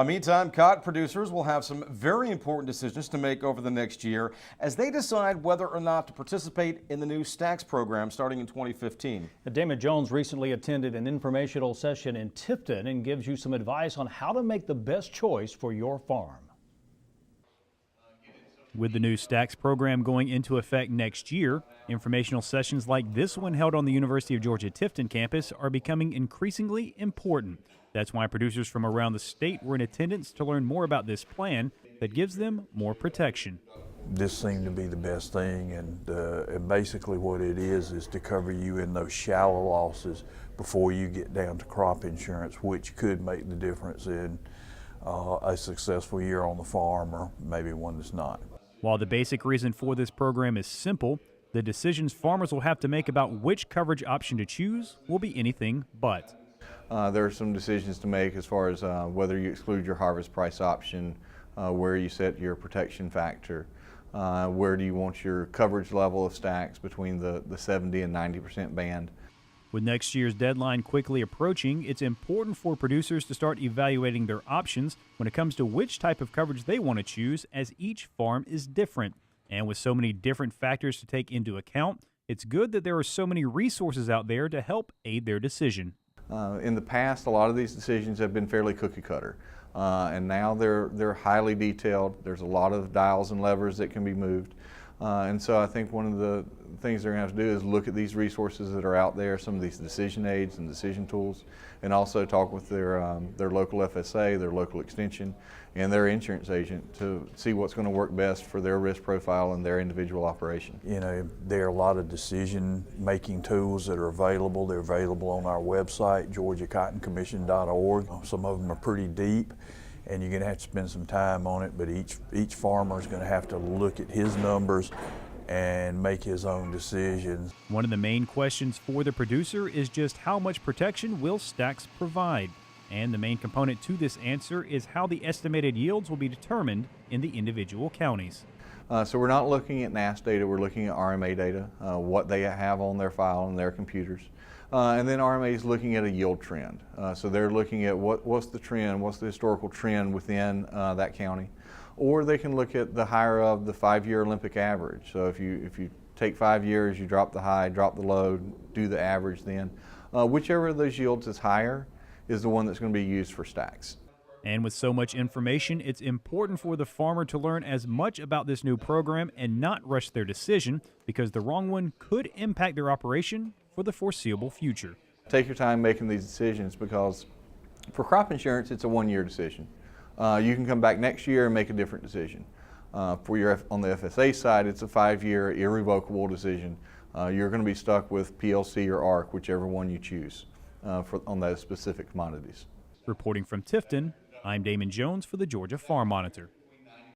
Meantime, cotton producers will have some very important decisions to make over the next year as they decide whether or not to participate in the new STAX program starting in 2015. Damon Jones recently attended an informational session in Tifton and gives you some advice on how to make the best choice for your farm. With the new STAX program going into effect next year, informational sessions like this one held on the University of Georgia Tifton campus are becoming increasingly important. That's why producers from around the state were in attendance to learn more about this plan that gives them more protection. This seemed to be the best thing, and basically what it is to cover you in those shallow losses before you get down to crop insurance, which could make the difference in a successful year on the farm or maybe one that's not. While the basic reason for this program is simple, the decisions farmers will have to make about which coverage option to choose will be anything but. There are some decisions to make as far as whether you exclude your harvest price option, where you set your protection factor, where do you want your coverage level of STAX between the 70 and 90% band. With next year's deadline quickly approaching, it's important for producers to start evaluating their options when it comes to which type of coverage they want to choose, as each farm is different. And with so many different factors to take into account, it's good that there are so many resources out there to help aid their decision. In the past, a lot of these decisions have been fairly cookie cutter, and now they're highly detailed. There's a lot of dials and levers that can be moved. And so I think one of the things they're going to have to do is look at these resources that are out there, some of these decision aids and decision tools, and also talk with their local FSA, their local extension, and their insurance agent to see what's going to work best for their risk profile and their individual operation. You know, there are a lot of decision-making tools that are available. They're available on our website, georgiacottoncommission.org. Some of them are pretty deep, and you're going to have to spend some time on it, but each farmer is going to have to look at his numbers and make his own decisions. One of the main questions for the producer is just how much protection will STAX provide? And the main component to this answer is how the estimated yields will be determined in the individual counties. So we're not looking at NASS data, we're looking at RMA data, what they have on their file on their computers. And then RMA is looking at a yield trend. So they're looking at what's the trend, what's the historical trend within that county. Or they can look at the higher of the 5-year Olympic average. So if you take 5 years, you drop the high, drop the low, do the average then. Whichever of those yields is higher is the one that's going to be used for STAX. And with so much information, it's important for the farmer to learn as much about this new program and not rush their decision, because the wrong one could impact their operation for the foreseeable future. Take your time making these decisions, because for crop insurance, it's a 1-year decision. You can come back next year and make a different decision. On the FSA side, it's a 5-year irrevocable decision. You're going to be stuck with PLC or ARC, whichever one you choose on those specific commodities. Reporting from Tifton, I'm Damon Jones for the Georgia Farm Monitor.